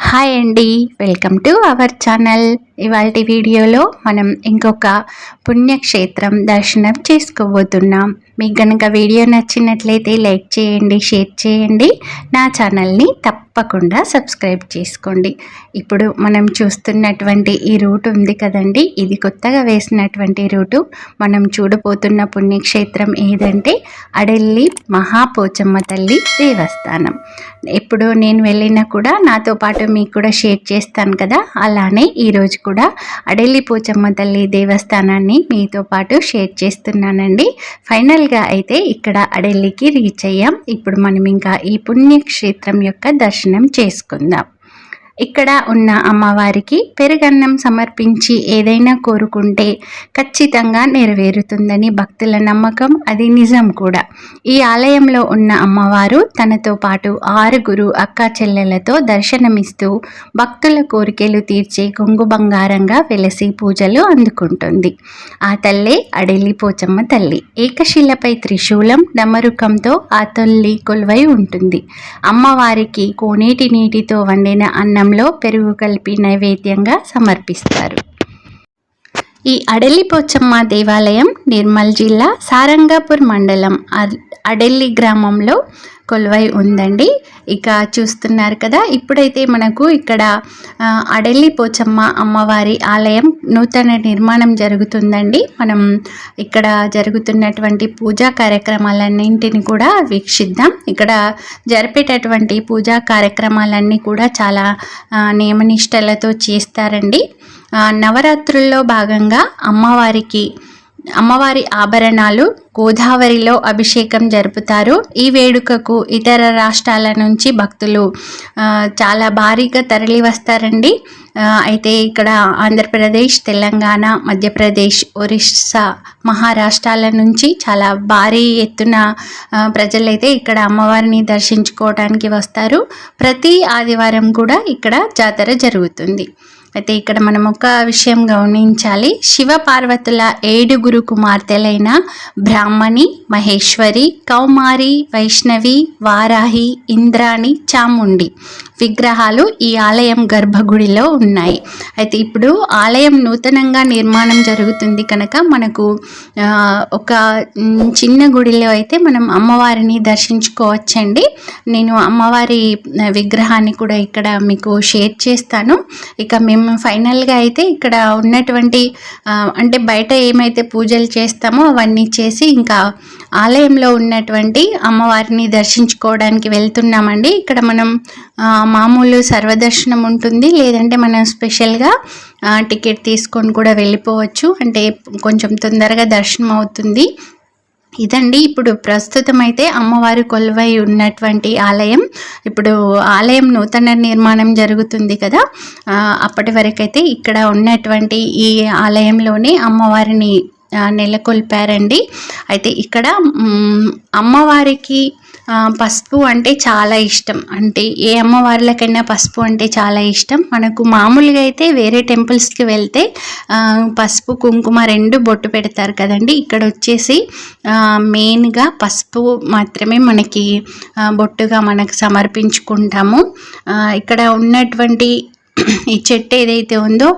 Hi అండి, welcome to our channel. ఇవాల్టి వీడియోలో మనం ఇంకొక పుణ్యక్షేత్రం దర్శనం చేసుకోబోతున్నాం. మీకు కనుక వీడియో నచ్చినట్లయితే లైక్ చేయండి, షేర్ చేయండి, నా ఛానల్ని తప్పకుండా సబ్స్క్రైబ్ చేసుకోండి. ఇప్పుడు మనం చూస్తున్నటువంటి ఈ రూట్ ఉంది కదండి, ఇది కొత్తగా వేసినటువంటి రూటు. మనం చూడబోతున్న పుణ్యక్షేత్రం ఏదంటే అడెల్లి మహాపోచమ్మ తల్లి దేవస్థానం. ఎప్పుడు నేను వెళ్ళినా కూడా నాతో పాటు మీకు కూడా షేర్ చేస్తాను కదా, అలానే ఈరోజు కూడా అడెల్లి పోచమ్మ తల్లి దేవస్థానాన్ని మీతో పాటు షేర్ చేస్తున్నానండి. ఫైనల్గా అయితే ఇక్కడ అడెల్లికి రీచ్ అయ్యాం. ఇప్పుడు మనం ఇంకా ఈ పుణ్యక్షేత్రం యొక్క దర్శనం చేసుకుందాం. ఇక్కడ ఉన్న అమ్మవారికి పెరుగన్నం సమర్పించి ఏదైనా కోరుకుంటే ఖచ్చితంగా నెరవేరుతుందని భక్తుల నమ్మకం, అది నిజం కూడా. ఈ ఆలయంలో ఉన్న అమ్మవారు తనతో పాటు 6 అక్క చెల్లెలతో దర్శనమిస్తూ భక్తుల కోరికలు తీర్చే కొంగు బంగారంగా వెలసి పూజలు అందుకుంటుంది. ఆ తల్లే అడెల్లి పోచమ్మ తల్లి. ఏకశిలపై త్రిశూలం డమరుకంతో ఆ తల్లి కొలువై ఉంటుంది. అమ్మవారికి కోనేటి నీటితో వండిన అన్నం పెరుగు కలిపి నైవేద్యంగా సమర్పిస్తారు. ఈ అడెల్లి పోచమ్మ దేవాలయం నిర్మల్ జిల్లా సారంగాపూర్ మండలం అడెల్లి గ్రామంలో కొలువై ఉందండి. ఇక చూస్తున్నారు కదా, ఇప్పుడైతే మనకు ఇక్కడ అడెల్లి పోచమ్మ అమ్మవారి ఆలయం నూతన నిర్మాణం జరుగుతుందండి. మనం ఇక్కడ జరుగుతున్నటువంటి పూజా కార్యక్రమాలన్నింటిని కూడా వీక్షిద్దాం. ఇక్కడ జరిపేటటువంటి పూజా కార్యక్రమాలన్నీ కూడా చాలా నియమనిష్టలతో చేస్తారండి. నవరాత్రుల్లో భాగంగా అమ్మవారి ఆభరణాలు గోదావరిలో అభిషేకం జరుపుతారు. ఈ వేడుకకు ఇతర రాష్ట్రాల నుంచి భక్తులు చాలా భారీగా తరలి వస్తారండి. అయితే ఇక్కడ ఆంధ్రప్రదేశ్, తెలంగాణ, మధ్యప్రదేశ్, ఒరిస్సా, మహారాష్ట్రాల నుంచి చాలా భారీ ఎత్తున ప్రజలైతే ఇక్కడ అమ్మవారిని దర్శించుకోవడానికి వస్తారు. ప్రతి ఆదివారం కూడా ఇక్కడ జాతర జరుగుతుంది. అయితే ఇక్కడ మనం ఒక విషయం గమనించాలి. శివ పార్వతుల 7 కుమార్తెలైన బ్రాహ్మణి, మహేశ్వరి, కౌమారి, వైష్ణవి, వారాహి, ఇంద్రాణి, చాముండి విగ్రహాలు ఈ ఆలయం గర్భగుడిలో ఉన్నాయి. అయితే ఇప్పుడు ఆలయం నూతనంగా నిర్మాణం జరుగుతుంది కనుక మనకు ఒక చిన్న గుడిలో అయితే మనం అమ్మవారిని దర్శించుకోవచ్చండి. నేను అమ్మవారి విగ్రహాన్ని కూడా ఇక్కడ మీకు షేర్ చేస్తాను. ఇక మేము ఫైనల్గా అయితే ఇక్కడ ఉన్నటువంటి అంటే బయట ఏమైతే పూజలు చేస్తామో అవన్నీ చేసి ఇంకా ఆలయంలో ఉన్నటువంటి అమ్మవారిని దర్శించుకోవడానికి వెళ్తున్నామండి. ఇక్కడ మనం మామూలు సర్వదర్శనం ఉంటుంది, లేదంటే మనం స్పెషల్గా టికెట్ తీసుకొని కూడా వెళ్ళిపోవచ్చు. అంటే కొంచెం తొందరగా దర్శనం అవుతుంది. ఇదండి ఇప్పుడు ప్రస్తుతం అయితే అమ్మవారి కొలువై ఉన్నటువంటి ఆలయం. ఇప్పుడు ఆలయం నూతన నిర్మాణం జరుగుతుంది కదా, అప్పటి వరకైతే ఇక్కడ ఉన్నటువంటి ఈ ఆలయంలోనే అమ్మవారిని నెలకొల్పారండి. అయితే ఇక్కడ అమ్మవారికి పసుపు అంటే చాలా ఇష్టం. అంటే ఏ అమ్మవార్లకైనా పసుపు అంటే చాలా ఇష్టం. మనకు మామూలుగా అయితే వేరే టెంపుల్స్కి వెళ్తే పసుపు కుంకుమ 2 బొట్టు పెడతారు కదండి. ఇక్కడ వచ్చేసి మెయిన్గా పసుపు మాత్రమే మనకి బొట్టుగా మనకు సమర్పించుకుంటాము. ఇక్కడ ఉన్నటువంటి ఈ చెట్టు ఏదైతే ఉందో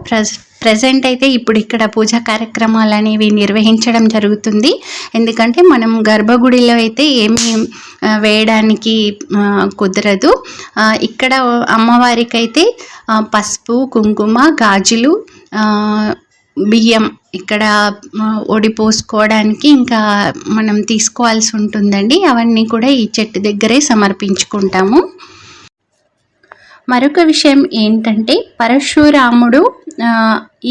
ప్రజెంట్ అయితే ఇప్పుడు ఇక్కడ పూజా కార్యక్రమాలు అనేవి నిర్వహించడం జరుగుతుంది. ఎందుకంటే మనం గర్భగుడిలో అయితే ఏమీ వేయడానికి కుదరదు. ఇక్కడ అమ్మవారికి అయితే పసుపు, కుంకుమ, గాజులు, బియ్యం ఇక్కడ ఒడిపోసుకోవడానికి ఇంకా మనం తీసుకోవాల్సి ఉంటుందండి. అవన్నీ కూడా ఈ చెట్టు దగ్గరే సమర్పించుకుంటాము. మరొక విషయం ఏంటంటే పరశురాముడు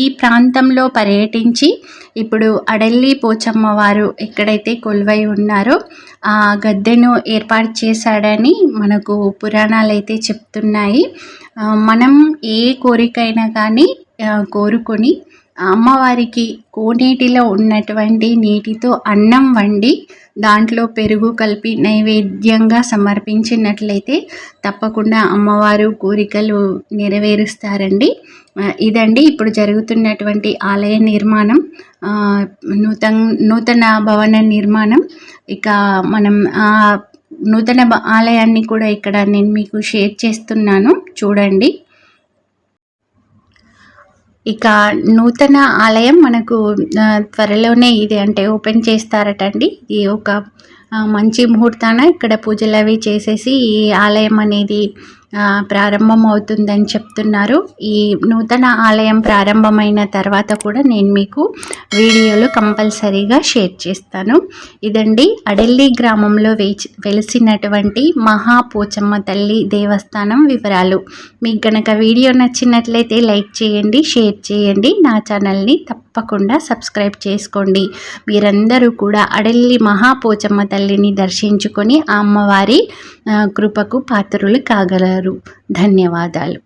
ఈ ప్రాంతంలో పర్యటించి ఇప్పుడు అడెల్లి పోచమ్మ వారు ఎక్కడైతే కొలువై ఉన్నారో ఆ గద్దెను ఏర్పాటు చేశాడని మనకు పురాణాలు అయితే చెప్తున్నాయి. మనం ఏ కోరికైనా కానీ కోరుకొని అమ్మవారికి కోనేటిలో ఉన్నటువంటి నీటితో అన్నం వండి దాంట్లో పెరుగు కలిపి నైవేద్యంగా సమర్పించినట్లయితే తప్పకుండా అమ్మవారు కోరికలు నెరవేరుస్తారండి. ఇదండి ఇప్పుడు జరుగుతున్నటువంటి ఆలయ నిర్మాణం, నూతన భవన నిర్మాణం. ఇక మనం నూతన ఆలయాన్ని కూడా ఇక్కడ నేను మీకు షేర్ చేస్తున్నాను, చూడండి. ఇక నూతన ఆలయం మనకు త్వరలోనే ఇది అంటే ఓపెన్ చేస్తారటండి. ఇది ఒక మంచి ముహూర్తాన ఇక్కడ పూజలు అవి చేసేసి ఈ ఆలయం అనేది ప్రారంభం అవుతుందని చెప్తున్నారు. ఈ నూతన ఆలయం ప్రారంభమైన తర్వాత కూడా నేను మీకు వీడియోలో కంపల్సరీగా షేర్ చేస్తాను. ఇదండి అడెల్లి గ్రామంలో వెలిసినటువంటి మహాపోచమ్మ తల్లి దేవస్థానం వివరాలు. మీకు గనక వీడియో నచ్చినట్లయితే లైక్ చేయండి, షేర్ చేయండి, నా ఛానల్ని తప్పకుండా సబ్స్క్రైబ్ చేసుకోండి. మీరందరూ కూడా అడెల్లి మహాపోచమ్మ తల్లిని దర్శించుకొని ఆ అమ్మవారి కృపకు పాత్రులు కాగలరు. ధన్యవాదాలు.